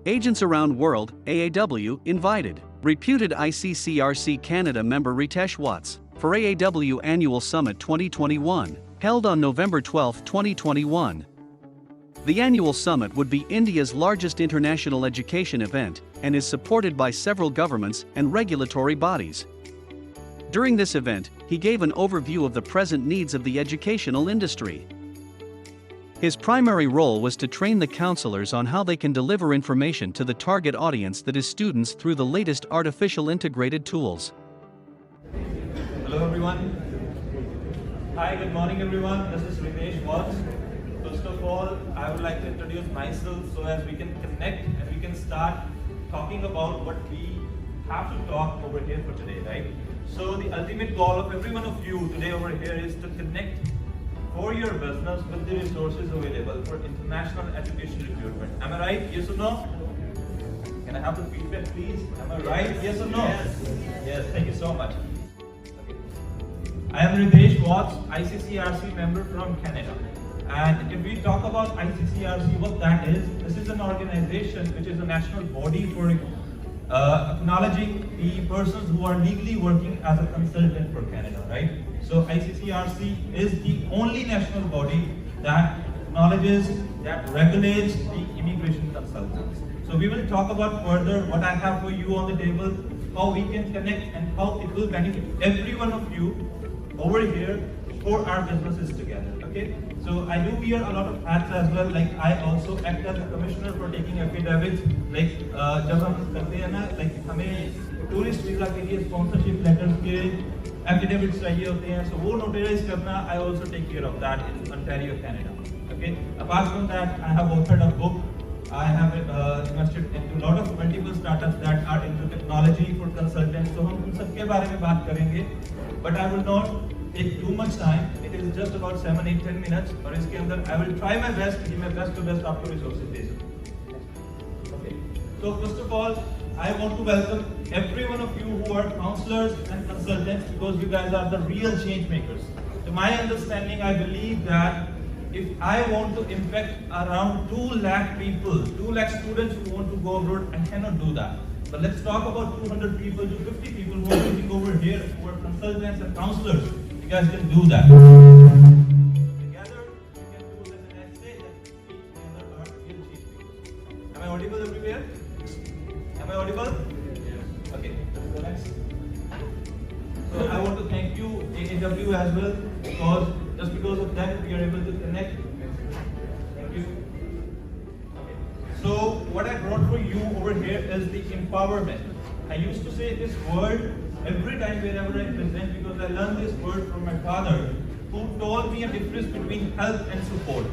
Agents Around World, AAW, invited reputed ICCRC Canada member Ritesh Watts for AAW Annual Summit 2021, held on November 12, 2021. The annual summit would be India's largest international education event and is supported by several governments and regulatory bodies. During this event, he gave an overview of the present needs of the educational industry. His primary role was to train the counselors on how they can deliver information to the target audience, that is students, through the latest artificial integrated tools. Hello everyone. Hi, good morning everyone. This is Ritesh Watts. First of all, I would like to introduce myself so as we can connect and we can start talking about what we have to talk over here for today, right? So the ultimate goal of every one of you today over here is to connect for your business with the resources available for international education recruitment. Am I right? Yes or no? Can I have the feedback please? Am I right? Yes or no? Yes, thank you so much. Okay. I am Ritesh Watts, ICCRC member from Canada. And if we talk about ICCRC, what that is, this is an organization which is a national body for acknowledging the persons who are legally working as a consultant for Canada, right? So ICCRC is the only national body that acknowledges, that regulates the immigration consultants. So we will talk about further what I have for you on the table, how we can connect and how it will benefit every one of you over here for our businesses together, okay? So I do wear a lot of hats as well, like I also act as a commissioner for taking affidavits, like जब हम करते हैं ना, like हमें tourist visa के लिए sponsorship letters के affidavits चाहिए होते हैं, so वो notarize करना, I also take care of that in Ontario, Canada, okay? Apart from that, I have authored a book. I have invested into a lot of multiple startups that are into technology for consultants, so हम उन सब के बारे में बात करेंगे, but I will not take too much time. It is just about 7, 8, 10 minutes. और इसके अंदर I will try my best कि मैं best to best आपको resources दे सकूं. Okay. So first of all, I want to welcome every one of you who are counselors and consultants, because you guys are the real change makers. To my understanding, I believe that if I want to impact around 2 lakh people, 2 lakh students who want to go abroad, I cannot do that. But let's talk about 200 people to 50 people who are sitting over here, who are consultants and counselors. You guys can do that. Together, we can do this, and I say that we together are real change makers. Am I audible everywhere? Am I audible? Yes. Okay, let's go next. So I want to thank you, AAW, as well, because just because of that, we are able to connect. Thank you. Okay. So what I brought for you over here is the empowerment. I used to say this word every time wherever I present, because I learned this word from my father, who told me a difference between help and support.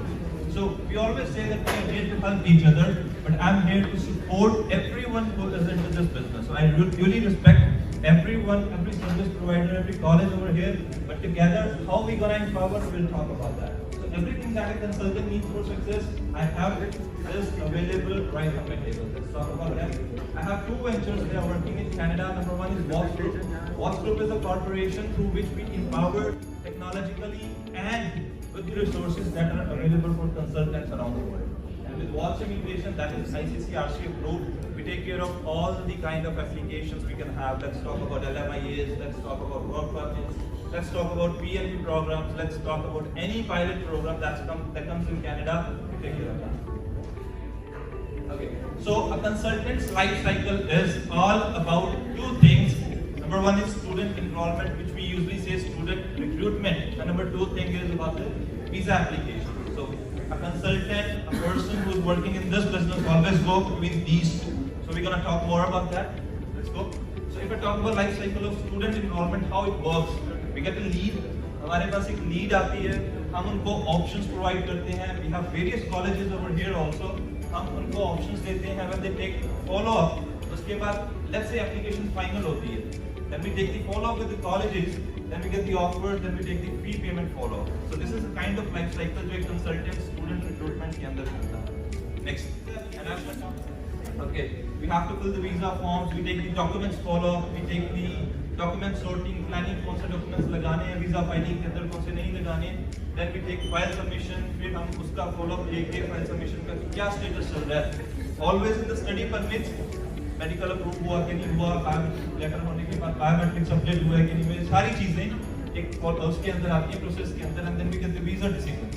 So we always say that we are here to help each other, but I'm here to support everyone who is into this business. So I really respect everyone, every service provider, every college over here, but together, how we gonna empower, we'll talk about that. So everything that a consultant needs for success, I have it is available right on my table. Let's talk about that. I have 2 ventures that are working in Canada. Number 1 is Watts Group. Watts Group is a corporation through which we empower technologically and with the resources that are available for consultants around the world. And with Watts Immigration, that is ICCRC approved, we take care of all the kind of applications we can have. Let's talk about LMIAs, let's talk about work permits, let's talk about PNP programs, let's talk about any pilot program that comes in Canada, we take care of that. Okay, so a consultant's life cycle is all about 2 things. Number 1 is student enrollment, which we usually say student recruitment. And number 2 thing is about the visa application. So a consultant, a person who is working in this business, always go between these 2. So we're gonna talk more about that. Let's go. So if I talk about life cycle of student enrollment, how it works, we get a lead. हमारे पास एक lead आती है, हम उनको options provide करते हैं. We have various colleges over here also. हम उनको options देते हैं. When they take follow up, उसके बाद let's say application final होती है. Then we take the follow up with the colleges. Then we get the offer. Then we take the fee payment follow up. So this is a kind of life cycle जो एक consultant student recruitment के अंदर होता है. Next, okay, we have to fill the visa forms. We take the documents follow up. We take the document sorting, planning कौन से documents लगाने हैं, visa filing के अंदर कौन से नहीं लगाने. Then we take file submission. फिर हम उसका follow up लेके file submission का क्या status चल रहा है. always in the study permits, medical approve हुआ कि नहीं हुआ, लेटर होने के बाद बायोमेट्रिक अपडेट हुआ है कि नहीं, ये सारी चीजें एक और उसके अंदर आती है प्रोसेस के अंदर, and then we get the visa decision.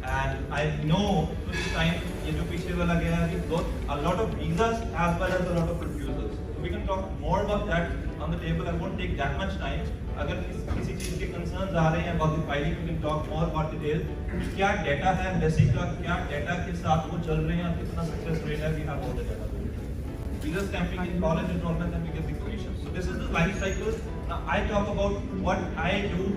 And I know this time ये जो पीछे वाला गया है, we got a lot of visas as well as a lot of refusals. We can talk more about that on the table. I won't take that much time. अगर किसी चीज के कंसर्न्स आ रहे हैं about the filing, we can talk more about detail. क्या data है basic का, क्या डेटा के साथ वो चल रहे हैं, कितना सक्सेस रेट है, we have all the data. Visa stamping in college enrollment, and we get the commission. So this is the life cycle. Now I talk about what I do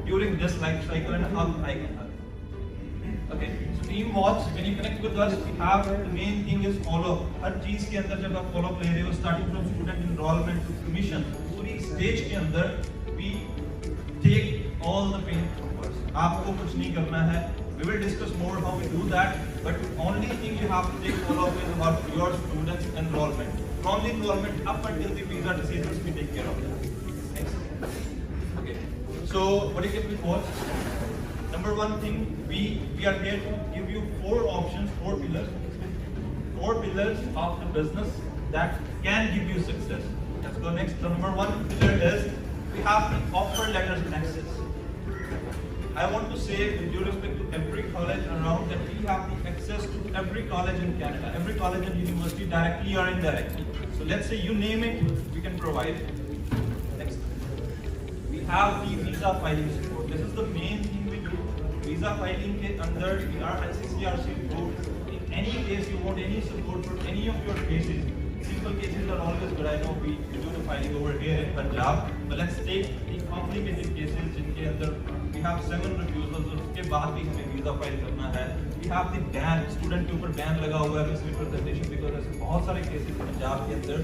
during this life cycle and how I can help. Okay, so team watch, when you connect with us, we have the main thing is follow. हर चीज के अंदर जब आप follow ले रहे हो, starting from student enrollment to commission, पूरी stage के अंदर we take all the pain from us. आपको कुछ नहीं करना है. We will discuss more how we do that, but the only thing you have to take follow up is about your students' enrollment. From the enrollment up until the visa decisions, we take care of that. Next. Okay. So what you get with watch? Number one thing, we are here to give you 4 options, 4 pillars. 4 pillars of the business that can give you success. Let's go next. So number 1 pillar is we have the offer letters and access. I want to say with due respect to every college around that we have the access to every college in Canada, every college and university directly or indirectly. So let's say you name it, we can provide it. Next. We have the visa filing support. This is the main thing we do. Visa filing ke andar we are ICCRC approved. In any case you want any support for any of your cases, simple cases are always good. I know we do the filing over here in Punjab, but let's take the complicated cases जिनके अंदर we have 7 refusals, उसके बाद भी हमें visa file करना है. We have the ban, student के ऊपर बैन लगा हुआ है मिस रिप्रेजेंटेशन, बिकॉज ऐसे बहुत सारे केसेस पंजाब के अंदर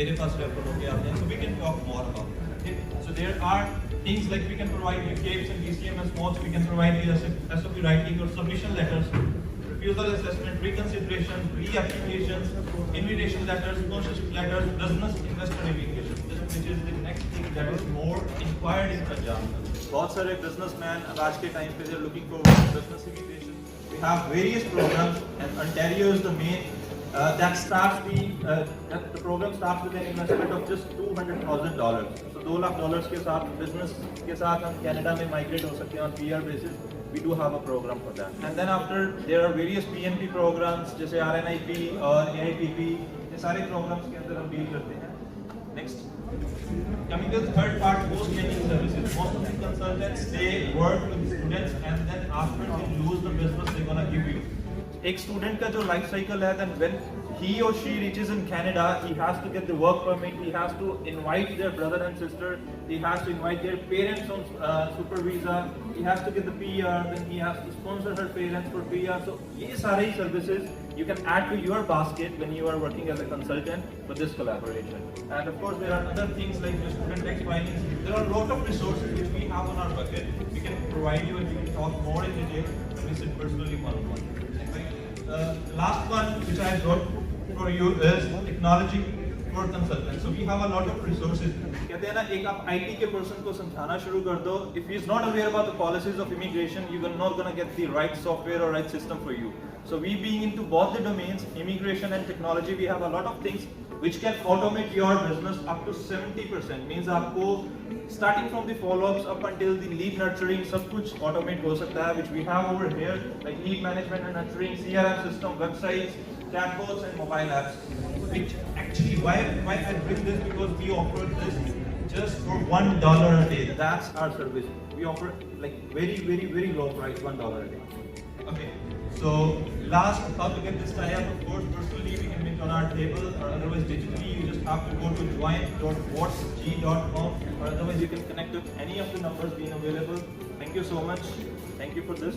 मेरे पास रेफर होके आते हैं. So we can talk more about that. Okay? So there are things like we can provide you CAPES and DCMS modes, we can provide you SOP writing or submission letters, refusal assessment, reconsideration, re-applications, invitation letters, sponsorship letters, business investor evaluation, which is the next thing that is more inquired in Punjab. बहुत सारे businessmen अब आज के time पे they are looking for business immigration. We have various programs, and Ontario is the main. The program starts with an investment of just $200,000. So $2 lakh के साथ business के साथ हम Canada में migrate हो सकते हैं on PR basis. We do have a program for that. And then after there are various PNP programs जैसे RNIP और AIPP, ये सारे programs के अंदर हम deal करते हैं. Next. Coming to the third part, post-training services. Most of the consultants, they work with students and then after they lose the business, they're gonna give you. एक student का जो life cycle है, then when he or she reaches in Canada, he has to get the work permit, he has to invite their brother and sister, he has to invite their parents on super visa, he has to get the PR, then he has to sponsor her parents for PR. So ये सारे services you can add to your basket when you are working as a consultant for this collaboration. And of course there are other things like the student tax filing. There are a lot of resources which we have on our bucket. We can provide you and we can talk more in detail when we sit personally one-on-one. Last one which I brought for you is technology for consultants. So we have a lot of resources. कहते हैं ना, एक आप IT के person को समझाना शुरू कर दो. If he is not aware about the policies of immigration, you are not gonna get the right software or right system for you. So we being into both the domains, immigration and technology, we have a lot of things which can automate your business up to 70%. Means आपको starting from the follow-ups up until the lead nurturing सब कुछ automate हो सकता है, which we have over here, like lead management and nurturing, CRM system, websites, chatbots and mobile apps. Which actually, why I bring this, because we offer this just for $1 a day. That's our service. We offer like very low price, $1 a day. Okay. So last, how to get this tie-up? Of course, personally we can meet on our table, or otherwise digitally. You just have to go to join.whatsg.com, or otherwise you can connect with any of the numbers being available. Thank you so much. Thank you for this.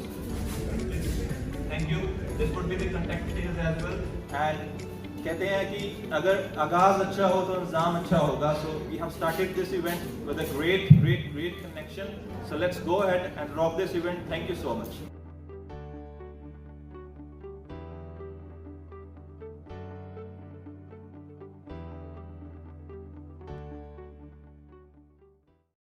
Thank you. This would be the contact details as well. And कहते हैं कि अगर आगाज अच्छा हो तो इंतजाम अच्छा होगा. So we have started this event with a great connection. So let's go ahead and rock this event. Thank you so much.